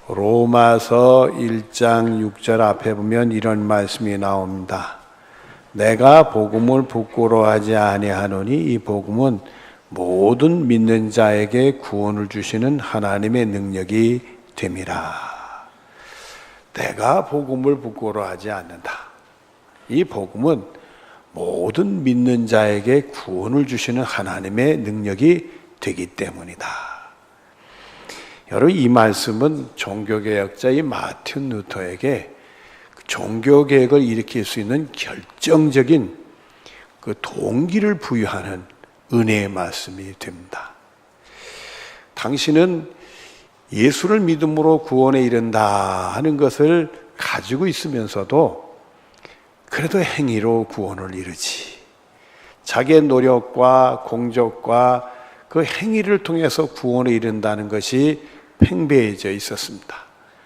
로마서 1장 6절 앞에 보면 이런 말씀이 나옵니다. 내가 복음을 부끄러워하지 아니하노니 이 복음은 모든 믿는 자에게 구원을 주시는 하나님의 능력이 됨이라. 내가 복음을 부끄러워하지 않는다. 이 복음은 모든 믿는 자에게 구원을 주시는 하나님의 능력이 되기 때문이다. 여러분, 이 말씀은 종교개혁자인 마틴 루터에게 종교개혁을 일으킬 수 있는 결정적인 그 동기를 부여하는 은혜의 말씀이 됩니다. 당신은 예수를 믿음으로 구원에 이른다 하는 것을 가지고 있으면서도 그래도 행위로 구원을 이루지, 자기의 노력과 공적과 그 행위를 통해서 구원에 이른다는 것이 팽배해져 있었습니다.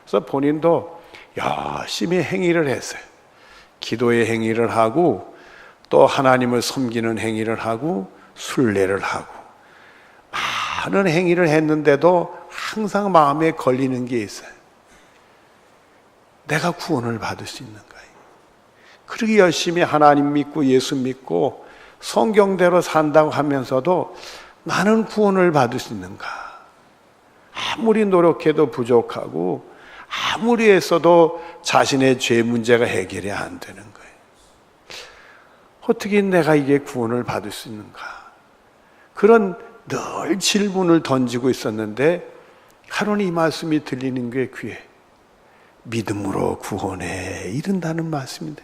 그래서 본인도 열심히 행위를 했어요. 기도의 행위를 하고 또 하나님을 섬기는 행위를 하고 순례를 하고 많은 행위를 했는데도 항상 마음에 걸리는 게 있어요. 내가 구원을 받을 수 있는가? 그렇게 열심히 하나님 믿고 예수 믿고 성경대로 산다고 하면서도 나는 구원을 받을 수 있는가? 아무리 노력해도 부족하고 아무리 했어도 자신의 죄 문제가 해결이 안 되는 거예요. 어떻게 내가 이게 구원을 받을 수 있는가? 그런 늘 질문을 던지고 있었는데 하루는 이 말씀이 들리는 게 귀에 믿음으로 구원에 이른다는 말씀인데,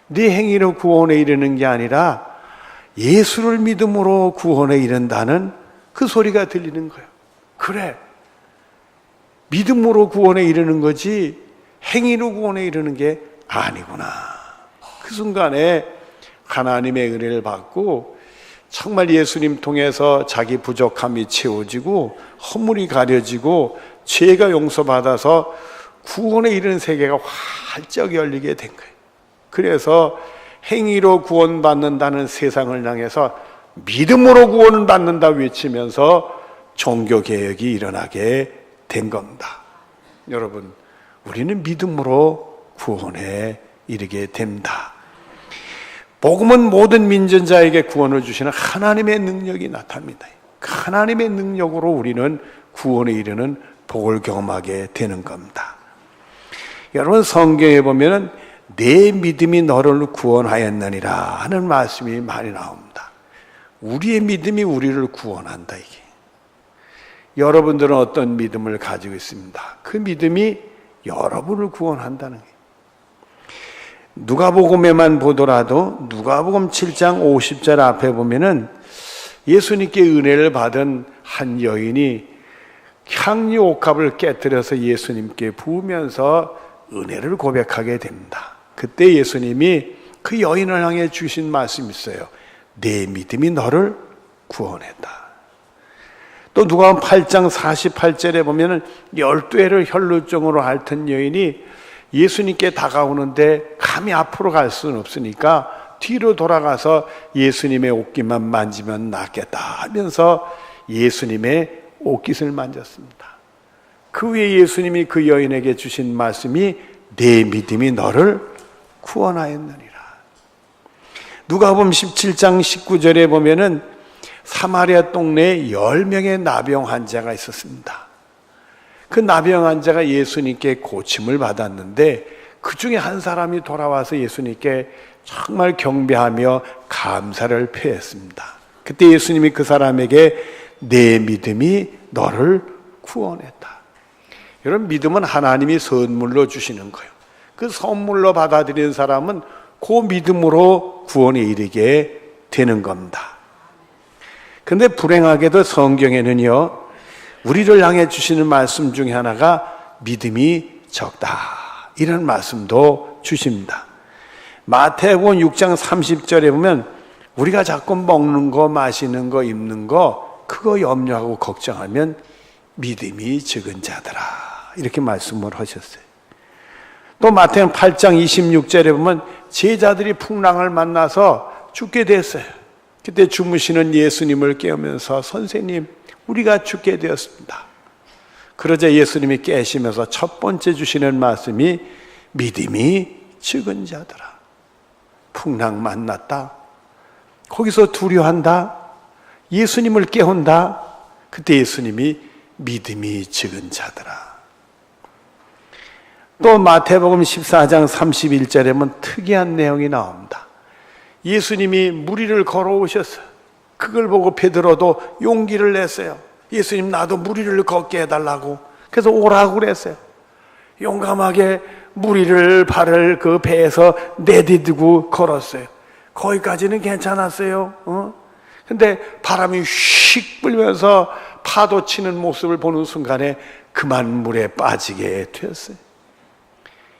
네 행위로 구원에 이르는 게 아니라 예수를 믿음으로 구원에 이른다는 그 소리가 들리는 거예요. 그래, 믿음으로 구원에 이르는 거지 행위로 구원에 이르는 게 아니구나. 그 순간에 하나님의 은혜를 받고 정말 예수님 통해서 자기 부족함이 채워지고 허물이 가려지고 죄가 용서받아서 구원에 이르는 세계가 활짝 열리게 된 거예요. 그래서 행위로 구원받는다는 세상을 향해서 믿음으로 구원을 받는다 외치면서 종교개혁이 일어나게 된 겁니다. 여러분, 우리는 믿음으로 구원에 이르게 됩니다. 복음은 모든 민전자에게 구원을 주시는 하나님의 능력이 나타납니다. 하나님의 능력으로 우리는 구원에 이르는 복을 경험하게 되는 겁니다. 여러분, 성경에 보면은 내 믿음이 너를 구원하였느니라 하는 말씀이 많이 나옵니다. 우리의 믿음이 우리를 구원한다. 이게 여러분들은 어떤 믿음을 가지고 있습니다. 그 믿음이 여러분을 구원한다는 거예요. 누가복음에만 보더라도 누가복음 7장 50절 앞에 보면은 예수님께 은혜를 받은 한 여인이 향유 옥합을 깨뜨려서 예수님께 부으면서 은혜를 고백하게 됩니다. 그때 예수님이 그 여인을 향해 주신 말씀이 있어요. 내 믿음이 너를 구원했다. 또 누가복음 8장 48절에 보면은 12해를 혈루증으로 앓던 여인이 예수님께 다가오는데 감히 앞으로 갈 수는 없으니까 뒤로 돌아가서 예수님의 옷깃만 만지면 낫겠다 하면서 예수님의 옷깃을 만졌습니다. 그 후에 예수님이 그 여인에게 주신 말씀이 내 믿음이 너를 구원하였느니라. 누가복음 17장 19절에 보면은 사마리아 동네에 10명의 나병 환자가 있었습니다. 그 나병 환자가 예수님께 고침을 받았는데 그 중에 한 사람이 돌아와서 예수님께 정말 경배하며 감사를 표했습니다. 그때 예수님이 그 사람에게 내 믿음이 너를 구원했다. 여러분, 믿음은 하나님이 선물로 주시는 거예요. 그 선물로 받아들이는 사람은 그 믿음으로 구원에 이르게 되는 겁니다. 근데 불행하게도 성경에는요, 우리를 향해 주시는 말씀 중에 하나가 믿음이 적다, 이런 말씀도 주십니다. 마태복음 6장 30절에 보면 우리가 자꾸 먹는 거, 마시는 거, 입는 거 그거 염려하고 걱정하면 믿음이 적은 자들아, 이렇게 말씀을 하셨어요. 또 마태복음 8장 26절에 보면 제자들이 풍랑을 만나서 죽게 됐어요. 그때 주무시는 예수님을 깨우면서 선생님, 우리가 죽게 되었습니다. 그러자 예수님이 깨시면서 첫 번째 주시는 말씀이 믿음이 적은 자들아. 풍랑 만났다. 거기서 두려워한다. 예수님을 깨운다. 그때 예수님이 믿음이 적은 자들아. 또 마태복음 14장 31절에 보면 특이한 내용이 나옵니다. 예수님이 무리를 걸어오셨어요. 그걸 보고 베드로도 용기를 냈어요. 예수님, 나도 무리를 걷게 해달라고. 그래서 오라고 그랬어요. 용감하게 무리를 발을 그 배에서 내디디고 걸었어요. 거기까지는 괜찮았어요. 근데 바람이 휙 불면서 파도 치는 모습을 보는 순간에 그만 물에 빠지게 되었어요.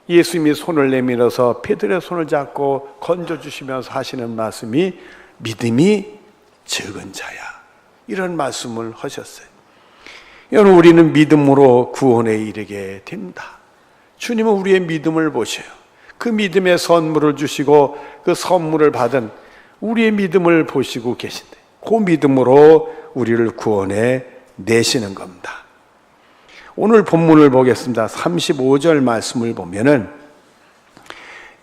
예수님이 손을 내밀어서 베드로의 손을 잡고 건져주시면서 하시는 말씀이 믿음이 적은 자야. 이런 말씀을 하셨어요. 여러분, 우리는 믿음으로 구원에 이르게 됩니다. 주님은 우리의 믿음을 보셔요. 그 믿음의 선물을 주시고 그 선물을 받은 우리의 믿음을 보시고 계신데 그 믿음으로 우리를 구원해 내시는 겁니다. 오늘 본문을 보겠습니다. 35절 말씀을 보면은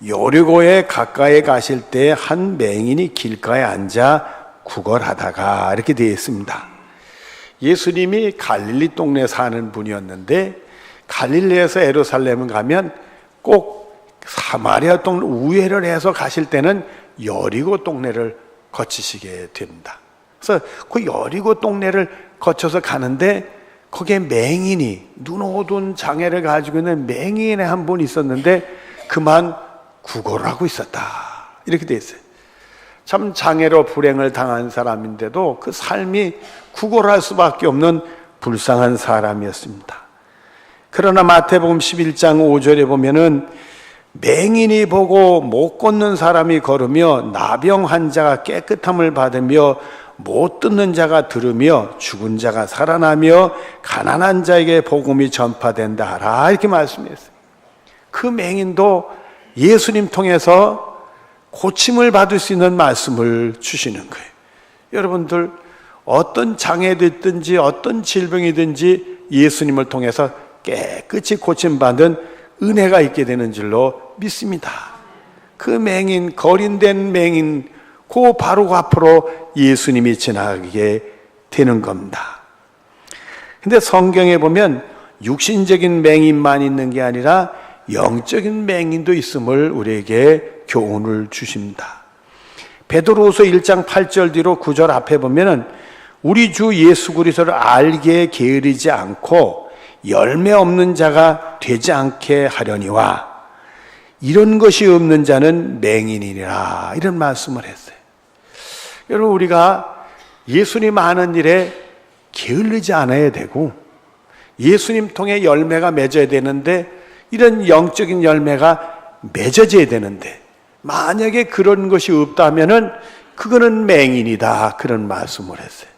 여리고에 가까이 가실 때 한 맹인이 길가에 앉아 구걸하다가 이렇게 되어 있습니다. 예수님이 갈릴리 동네에 사는 분이었는데 갈릴리에서 예루살렘을 가면 꼭 사마리아 동네 우회를 해서 가실 때는 여리고 동네를 거치시게 됩니다. 그래서 그 여리고 동네를 거쳐서 가는데 거기에 맹인이, 눈 어두운 장애를 가지고 있는 맹인의 한 분 있었는데 그만 구걸을 하고 있었다. 이렇게 돼 있어요. 참 장애로 불행을 당한 사람인데도 그 삶이 구걸할 수밖에 없는 불쌍한 사람이었습니다. 그러나 마태복음 11장 5절에 보면은 맹인이 보고 못 걷는 사람이 걸으며 나병 환자가 깨끗함을 받으며 못 듣는 자가 들으며 죽은 자가 살아나며 가난한 자에게 복음이 전파된다 하라. 이렇게 말씀했어요. 그 맹인도 예수님 통해서 고침을 받을 수 있는 말씀을 주시는 거예요. 여러분들 어떤 장애도 있든지 어떤 질병이든지 예수님을 통해서 깨끗이 고침받은 은혜가 있게 되는 줄로 믿습니다. 그 맹인, 거린된 맹인, 그 바로 앞으로 예수님이 지나가게 되는 겁니다. 근데 성경에 보면 육신적인 맹인만 있는 게 아니라 영적인 맹인도 있음을 우리에게 교훈을 주십니다. 베드로후서 1장 8절 뒤로 9절 앞에 보면은 우리 주 예수 그리스도를 알게 게으르지 않고 열매 없는 자가 되지 않게 하려니와 이런 것이 없는 자는 맹인이라 이런 말씀을 했어요. 여러분, 우리가 예수님 아는 일에 게을르지 않아야 되고 예수님 통해 열매가 맺어야 되는데 이런 영적인 열매가 맺어져야 되는데 만약에 그런 것이 없다면은 그거는 맹인이다 그런 말씀을 했어요.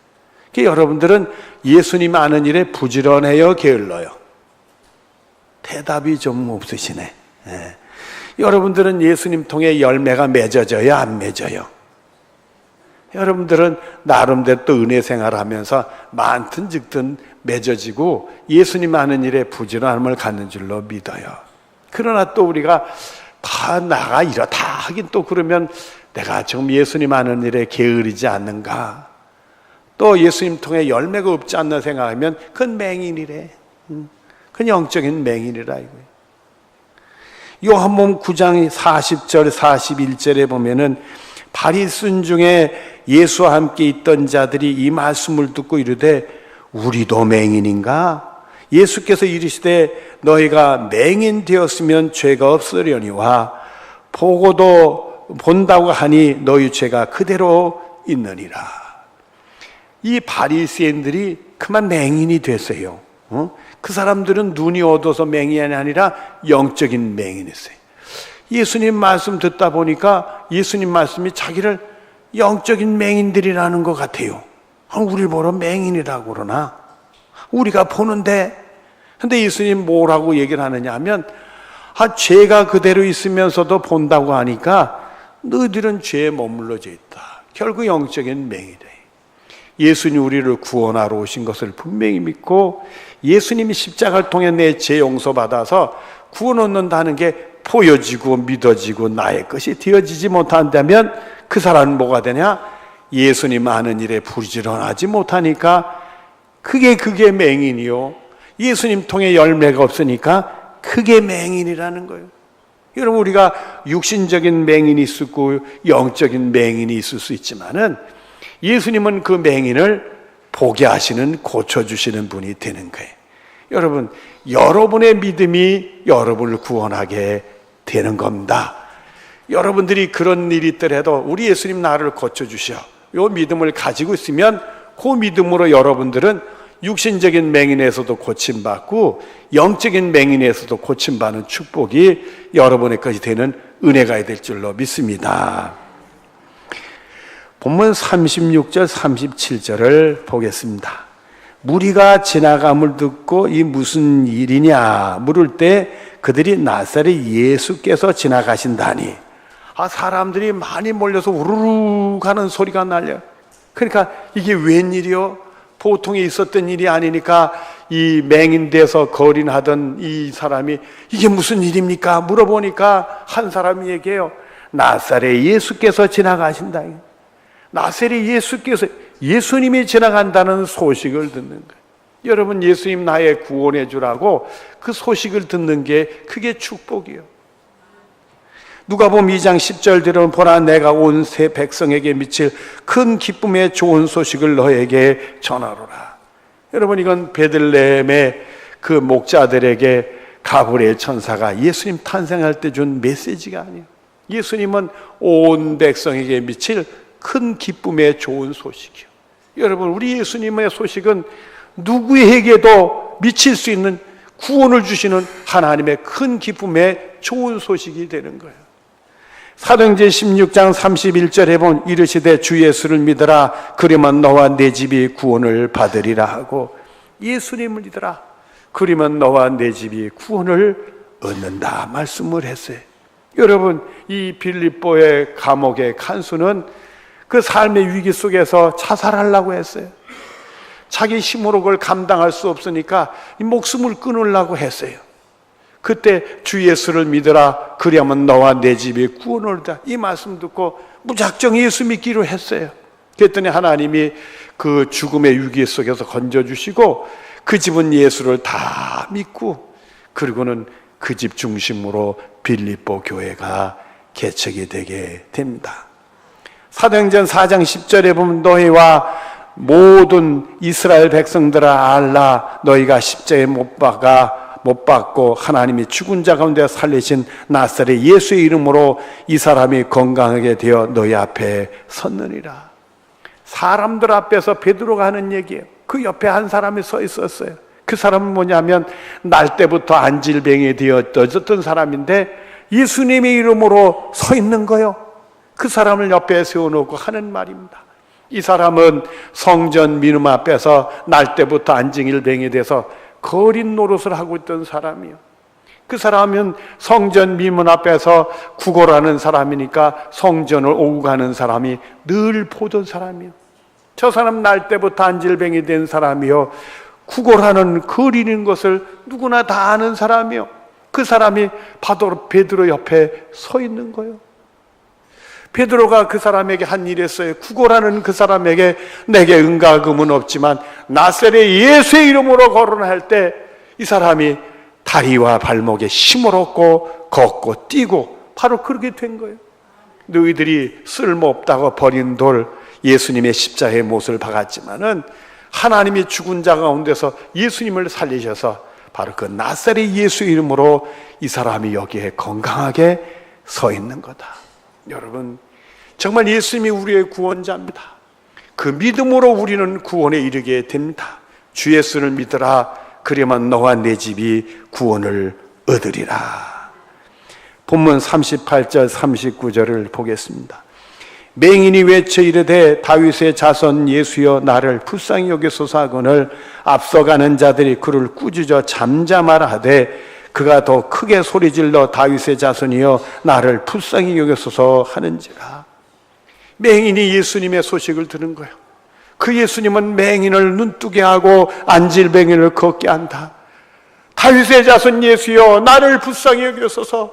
그러니까 여러분들은 예수님 아는 일에 부지런해요, 게을러요? 대답이 좀 없으시네. 예. 여러분들은 예수님 통해 열매가 맺어져요, 안 맺어요? 여러분들은 나름대로 또 은혜 생활하면서 많든 적든 맺어지고 예수님 아는 일에 부지런함을 갖는 줄로 믿어요. 그러나 또 우리가 다 나가 이렇다 하긴 또 그러면 내가 지금 예수님 아는 일에 게으르지 않는가? 또 예수님 통해 열매가 없지 않나 생각하면 그건 맹인이래. 그건 영적인 맹인이라 이거예요. 요한복음 9장 40절 41절에 보면은 바리새인 중에 예수와 함께 있던 자들이 이 말씀을 듣고 이르되 우리도 맹인인가? 예수께서 이르시되 너희가 맹인 되었으면 죄가 없으려니와 보고도 본다고 하니 너희 죄가 그대로 있느니라. 이 바리새인들이 그만 맹인이 됐어요. 그 사람들은 눈이 어두워서 맹인이 아니라 영적인 맹인이었어요. 예수님 말씀 듣다 보니까 예수님 말씀이 자기를 영적인 맹인들이라는 것 같아요. 우리를 보러 맹인이라고 그러나? 우리가 보는데, 근데 예수님 뭐라고 얘기를 하느냐 하면, 죄가 그대로 있으면서도 본다고 하니까 너희들은 죄에 머물러져 있다. 결국 영적인 맹인이래. 예수님 우리를 구원하러 오신 것을 분명히 믿고 예수님이 십자가를 통해 내 죄 용서받아서 구원 얻는다는 게 보여지고 믿어지고 나의 것이 되어지지 못한다면 그 사람은 뭐가 되냐? 예수님 아는 일에 부지런하지 못하니까 그게 맹인이요. 예수님 통해 열매가 없으니까 그게 맹인이라는 거예요. 여러분, 우리가 육신적인 맹인이 있고 영적인 맹인이 있을 수 있지만은 예수님은 그 맹인을 보게 하시는, 고쳐주시는 분이 되는 거예요. 여러분, 여러분의 믿음이 여러분을 구원하게 되는 겁니다. 여러분들이 그런 일이 있더라도 우리 예수님 나를 고쳐주셔, 이 믿음을 가지고 있으면 그 믿음으로 여러분들은 육신적인 맹인에서도 고침받고 영적인 맹인에서도 고침받는 축복이 여러분의 것이 되는 은혜가 될 줄로 믿습니다. 본문 36절 37절을 보겠습니다. 무리가 지나감을 듣고 이 무슨 일이냐 물을 때 그들이 나사렛 예수께서 지나가신다니. 사람들이 많이 몰려서 우르르 가는 소리가 날려. 그러니까 이게 웬일이요? 보통에 있었던 일이 아니니까 이 맹인돼서 거린하던 이 사람이 이게 무슨 일입니까? 물어보니까 한 사람이 얘기해요. 나사렛 예수께서 지나가신다. 나사렛 예수께서, 예수님이 지나간다는 소식을 듣는 거예요. 여러분, 예수님 나의 구원해 주라고 그 소식을 듣는 게 그게 축복이에요. 누가복음 2장 10절 들으면 보라 내가 온 새 백성에게 미칠 큰 기쁨의 좋은 소식을 너에게 전하노라. 여러분, 이건 베들레헴의 그 목자들에게 가브리엘 천사가 예수님 탄생할 때 준 메시지가 아니에요. 예수님은 온 백성에게 미칠 큰 기쁨의 좋은 소식이요. 여러분, 우리 예수님의 소식은 누구에게도 미칠 수 있는 구원을 주시는 하나님의 큰 기쁨의 좋은 소식이 되는 거예요. 사도행전 16장 31절에 보면 이르시되 주 예수를 믿으라 그러면 너와 내 집이 구원을 받으리라 하고, 예수님을 믿으라 그러면 너와 내 집이 구원을 얻는다 말씀을 했어요. 여러분, 이 빌립보의 감옥의 간수는 그 삶의 위기 속에서 자살하려고 했어요. 자기 힘으로 그걸 감당할 수 없으니까 이 목숨을 끊으려고 했어요. 그때 주 예수를 믿으라 그러면 너와 내 집이 구원을 얻다, 이 말씀 듣고 무작정 예수 믿기로 했어요. 그랬더니 하나님이 그 죽음의 위기 속에서 건져주시고 그 집은 예수를 다 믿고, 그리고는 그 집 중심으로 빌립보 교회가 개척이 되게 됩니다. 사도행전 4장 10절에 보면 너희와 모든 이스라엘 백성들아 알라 너희가 십자가에 못 박고 하나님이 죽은 자 가운데 살리신 나사렛 예수의 이름으로 이 사람이 건강하게 되어 너희 앞에 섰느니라. 사람들 앞에서 베드로가 하는 얘기예요. 그 옆에 한 사람이 서 있었어요. 그 사람은 뭐냐면 날 때부터 안질병이 되었던 사람인데 예수님의 이름으로 서 있는 거예요. 그 사람을 옆에 세워놓고 하는 말입니다. 이 사람은 성전 민음 앞에서 날 때부터 안질병이 돼서 거린 노릇을 하고 있던 사람이요. 그 사람은 성전 미문 앞에서 구걸하는 사람이니까 성전을 오고 가는 사람이 늘 보던 사람이요. 저 사람 날 때부터 안질병이 된 사람이요. 구걸하는 거리는 것을 누구나 다 아는 사람이요. 그 사람이 바로 베드로 옆에 서 있는 거예요. 베드로가 그 사람에게 한 일이 있어요. 구걸하는 그 사람에게 내게 은과 금은 없지만 나사렛 예수의 이름으로 거론할 때 이 사람이 다리와 발목에 힘을 얻고 걷고 뛰고 바로 그렇게 된 거예요. 너희들이 쓸모없다고 버린 돌, 예수님의 십자가의 못을 박았지만은 하나님이 죽은 자 가운데서 예수님을 살리셔서 바로 그 나사렛 예수의 이름으로 이 사람이 여기에 건강하게 서 있는 거다. 여러분, 정말 예수님이 우리의 구원자입니다. 그 믿음으로 우리는 구원에 이르게 됩니다. 주 예수를 믿으라 그러면 너와 내 집이 구원을 얻으리라. 본문 38절 39절을 보겠습니다. 맹인이 외쳐 이르되 다윗의 자손 예수여 나를 불쌍히 여기소서 하거늘 앞서가는 자들이 그를 꾸짖어 잠잠하라 하되 그가 더 크게 소리질러 다윗의 자손이여 나를 불쌍히 여기소서 하는지라. 맹인이 예수님의 소식을 들은 거예요. 그 예수님은 맹인을 눈뜨게 하고 안질뱅이를 걷게 한다. 다윗의 자손 예수여, 나를 불쌍히 여기소서.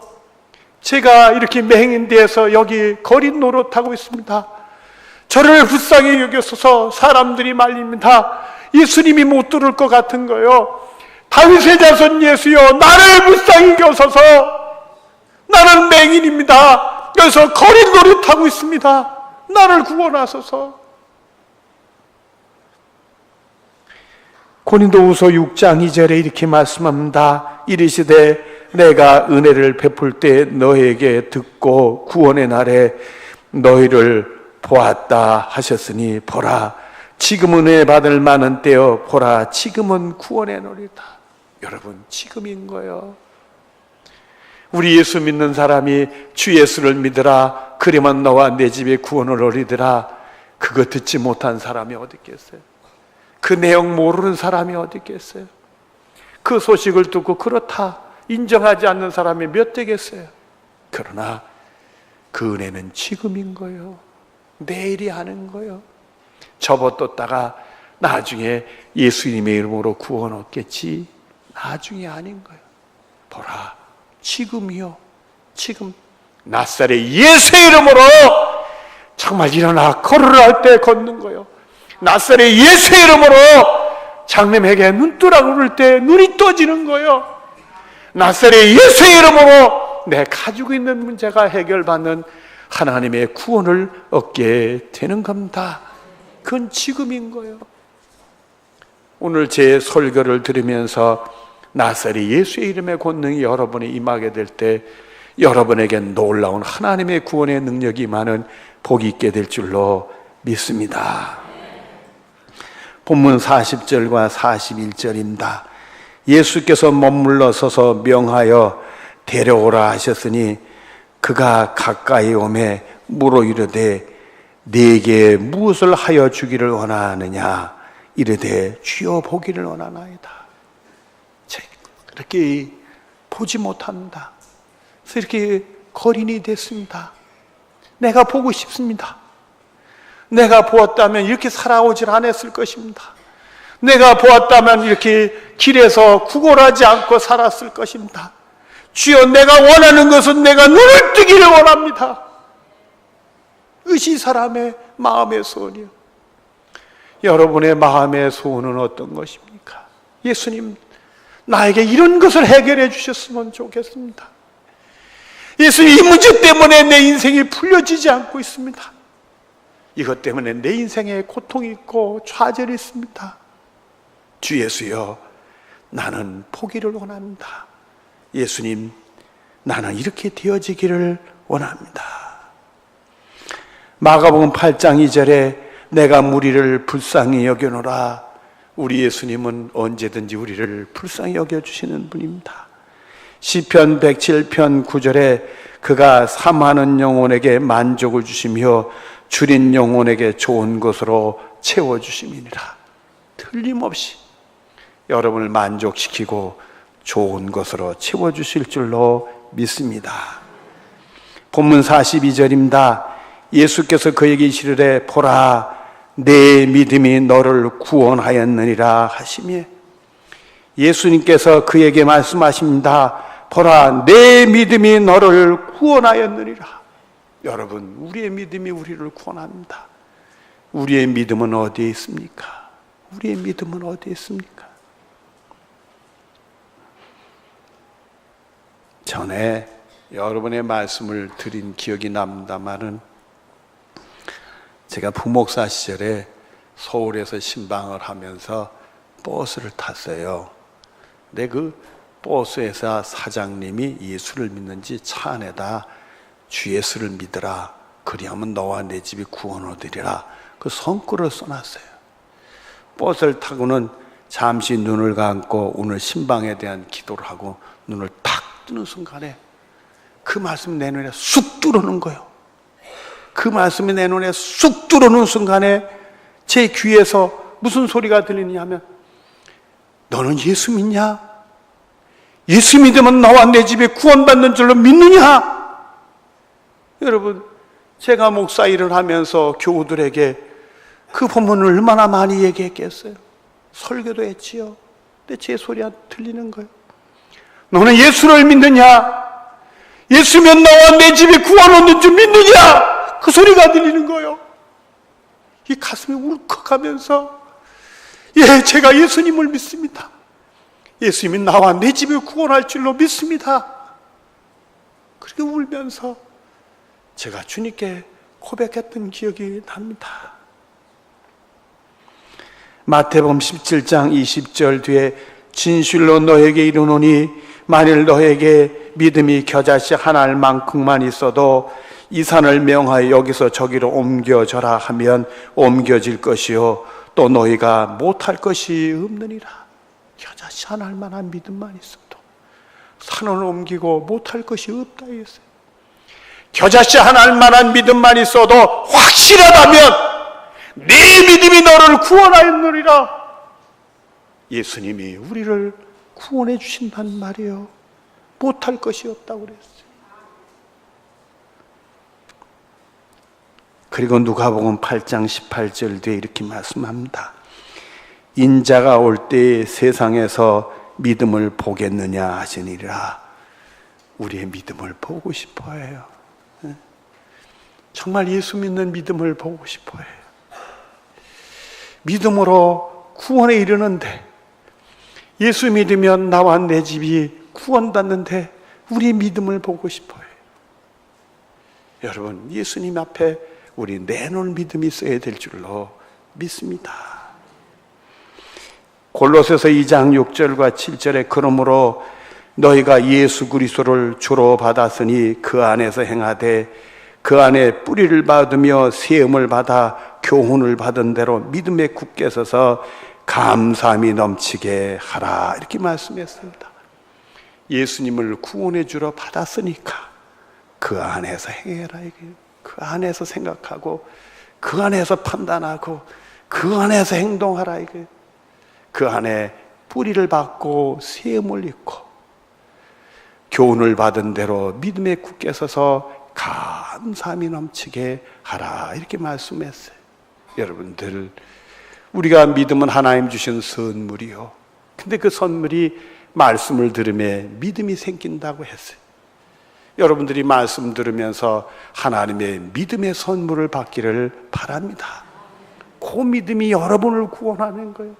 제가 이렇게 맹인되어서 여기 거리 노릇하고 있습니다. 저를 불쌍히 여기소서. 사람들이 말립니다. 예수님이 못 들을 것 같은 거요. 다윗의 자손 예수여, 나를 불쌍히 여기소서. 나는 맹인입니다. 여기서 거리 노릇하고 있습니다. 나를 구원하소서. 고린도후서 6장 2절에 이렇게 말씀합니다. 이르시되 내가 은혜를 베풀 때 너에게 듣고 구원의 날에 너희를 보았다 하셨으니 보라 지금 은혜 받을 만한 때여 보라 지금은 구원의 날이다. 여러분, 지금인 거예요. 우리 예수 믿는 사람이 주 예수를 믿으라 그리면 너와 내 집에 구원을 얻으리라. 그거 듣지 못한 사람이 어디 있겠어요? 그 내용 모르는 사람이 어디 있겠어요? 그 소식을 듣고 그렇다 인정하지 않는 사람이 몇 되겠어요? 그러나 그 은혜는 지금인 거예요. 내일이 하는 거예요. 접어뒀다가 나중에 예수님의 이름으로 구원 얻겠지, 나중에 아닌 거예요. 보라, 지금이요. 지금 낫사렛 예수의 이름으로 정말 일어나 걸으라 할 때 걷는 거예요. 낫사렛 예수의 이름으로 장님에게 눈 뜨라고 그럴 때 눈이 떠지는 거예요. 낫사렛 예수의 이름으로 내 가지고 있는 문제가 해결받는 하나님의 구원을 얻게 되는 겁니다. 그건 지금인 거예요. 오늘 제 설교를 들으면서 낫사렛 예수의 이름의 권능이 여러분에 임하게 될 때 여러분에게 놀라운 하나님의 구원의 능력이 많은 복이 있게 될 줄로 믿습니다. 본문 40절과 41절입니다. 예수께서 머물러 서서 명하여 데려오라 하셨으니 그가 가까이 오매 물어 이르되 네게 무엇을 하여 주기를 원하느냐 이르되 주여 보기를 원하나이다. 그렇게 보지 못합니다. 그래서 이렇게 거린이 됐습니다. 내가 보고 싶습니다. 내가 보았다면 이렇게 살아오질 않았을 것입니다. 내가 보았다면 이렇게 길에서 구걸하지 않고 살았을 것입니다. 주여, 내가 원하는 것은 내가 눈을 뜨기를 원합니다. 이것이 사람의 마음의 소원이요. 여러분의 마음의 소원은 어떤 것입니까? 예수님, 나에게 이런 것을 해결해 주셨으면 좋겠습니다. 예수님, 이 문제 때문에 내 인생이 풀려지지 않고 있습니다. 이것 때문에 내 인생에 고통이 있고 좌절이 있습니다. 주 예수여, 나는 포기를 원합니다. 예수님, 나는 이렇게 되어지기를 원합니다. 마가복음 8장 2절에 내가 무리를 불쌍히 여겨노라. 우리 예수님은 언제든지 우리를 불쌍히 여겨주시는 분입니다. 시편 107편 9절에 그가 사모하는 영혼에게 만족을 주시며 줄인 영혼에게 좋은 것으로 채워주심이니라. 틀림없이 여러분을 만족시키고 좋은 것으로 채워주실 줄로 믿습니다. 본문 42절입니다. 예수께서 그에게 이르시되 보라 내 믿음이 너를 구원하였느니라 하시며 예수님께서 그에게 말씀하십니다. 보라 내 믿음이 너를 구원하였느니라. 여러분, 우리의 믿음이 우리를 구원합니다. 우리의 믿음은 어디에 있습니까? 우리의 믿음은 어디에 있습니까? 전에 여러분의 말씀을 드린 기억이 납니다만은 제가 부목사 시절에 서울에서 신방을 하면서 버스를 탔어요. 근데 그 버스회사 사장님이 예수를 믿는지 차 안에다 주 예수를 믿으라. 그리하면 너와 내 집이 구원 얻으리라. 그 성구를 써놨어요. 버스를 타고는 잠시 눈을 감고 오늘 신방에 대한 기도를 하고 눈을 탁 뜨는 순간에 그 말씀이 내 눈에 쑥 들어오는 거예요. 그 말씀이 내 눈에 쑥 들어오는 순간에 제 귀에서 무슨 소리가 들리느냐 하면 너는 예수 믿냐? 예수 믿으면 너와 내 집에 구원받는 줄로 믿느냐? 여러분, 제가 목사 일을 하면서 교우들에게 그 본문을 얼마나 많이 얘기했겠어요. 설교도 했지요. 근데 제 소리 안 들리는 거예요. 너는 예수를 믿느냐? 예수면 나와 내 집에 구원 얻는 줄 믿느냐? 그 소리가 들리는 거예요. 이 가슴이 울컥하면서, 예, 제가 예수님을 믿습니다. 예수님이 나와 내 집에 구원할 줄로 믿습니다. 그렇게 울면서 제가 주님께 고백했던 기억이 납니다. 마태복음 17장 20절 뒤에 진실로 너에게 이르노니 만일 너에게 믿음이 겨자씨 한 알만큼만 있어도 이 산을 명하여 여기서 저기로 옮겨져라 하면 옮겨질 것이요 또 너희가 못할 것이 없느니라. 겨자씨 한 알만한 믿음만 있어도 산을 옮기고 못할 것이 없다 했어요. 겨자씨 한 알만한 믿음만 있어도 확실하다면 네 믿음이 너를 구원하였느니라. 예수님이 우리를 구원해 주신단 말이에요. 못할 것이 없다고 그랬어요. 그리고 누가복음 8장 18절 뒤에 이렇게 말씀합니다. 인자가 올 때 세상에서 믿음을 보겠느냐 하시니라. 우리의 믿음을 보고 싶어 해요. 정말 예수 믿는 믿음을 보고 싶어 해요. 믿음으로 구원에 이르는데, 예수 믿으면 나와 내 집이 구원받는데 우리의 믿음을 보고 싶어 해요. 여러분, 예수님 앞에 우리 내놓을 믿음이 있어야 될 줄로 믿습니다. 골로새서 2장 6절과 7절에 그러므로 너희가 예수 그리스도를 주로 받았으니 그 안에서 행하되 그 안에 뿌리를 받으며 세움을 받아 교훈을 받은 대로 믿음에 굳게 서서 감사함이 넘치게 하라. 이렇게 말씀했습니다. 예수님을 구원해 주러 받았으니까 그 안에서 행해라. 그 안에서 생각하고 그 안에서 판단하고 그 안에서 행동하라. 그 안에 뿌리를 받고 세움을 입고 교훈을 받은 대로 믿음에 굳게 서서 감사함이 넘치게 하라. 이렇게 말씀했어요. 여러분들, 우리가 믿음은 하나님 주신 선물이요. 근데 그 선물이 말씀을 들으며 믿음이 생긴다고 했어요. 여러분들이 말씀 들으면서 하나님의 믿음의 선물을 받기를 바랍니다. 그 믿음이 여러분을 구원하는 거예요.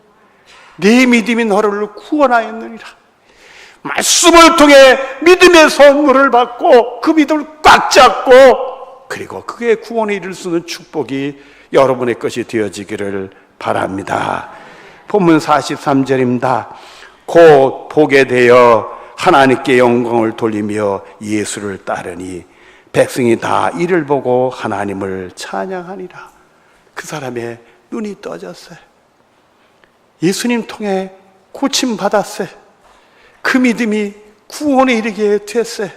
네 믿음이 너를 구원하였느니라. 말씀을 통해 믿음의 선물을 받고 그 믿음을 꽉 잡고 그리고 그게 구원에 이를 수 있는 축복이 여러분의 것이 되어지기를 바랍니다. 본문 43절입니다. 곧 보게 되어 하나님께 영광을 돌리며 예수를 따르니 백성이 다 이를 보고 하나님을 찬양하니라. 그 사람의 눈이 떠졌어요. 예수님 통해 고침받았어요. 그 믿음이 구원에 이르게 됐어요.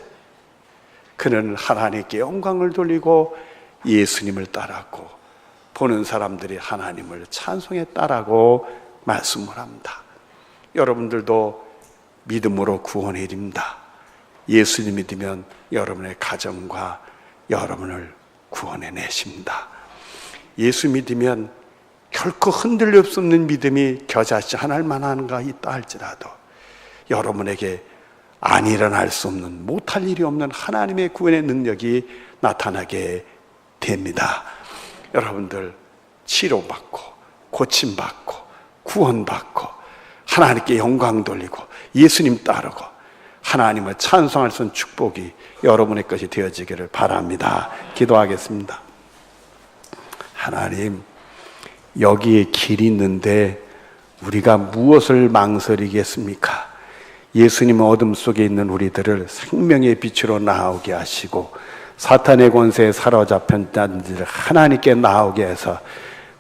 그는 하나님께 영광을 돌리고 예수님을 따랐고 보는 사람들이 하나님을 찬송했다라고 말씀을 합니다. 여러분들도 믿음으로 구원에 이릅니다. 예수님 믿으면 여러분의 가정과 여러분을 구원해 내십니다. 예수 믿으면 결코 흔들릴 수 없는 믿음이 겨자씨 한 알만한가 있다 할지라도 여러분에게 안 일어날 수 없는, 못할 일이 없는 하나님의 구원의 능력이 나타나게 됩니다. 여러분들 치료받고 고침받고 구원받고 하나님께 영광 돌리고 예수님 따르고 하나님을 찬송할 수 있는 축복이 여러분의 것이 되어지기를 바랍니다. 기도하겠습니다. 하나님, 여기에 길이 있는데 우리가 무엇을 망설이겠습니까? 예수님의 어둠 속에 있는 우리들을 생명의 빛으로 나오게 하시고 사탄의 권세에 사로잡힌 자들을 하나님께 나오게 해서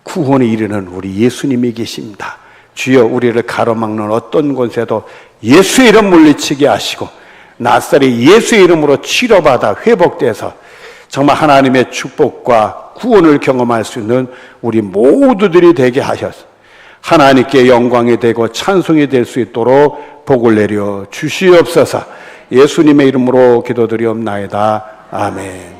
구원에 이르는 우리 예수님이 계십니다. 주여, 우리를 가로막는 어떤 권세도 예수의 이름 물리치게 하시고 낫사렛 예수의 이름으로 치료받아 회복돼서 정말 하나님의 축복과 구원을 경험할 수 있는 우리 모두들이 되게 하셔서 하나님께 영광이 되고 찬송이 될 수 있도록 복을 내려 주시옵소서. 예수님의 이름으로 기도드리옵나이다. 아멘.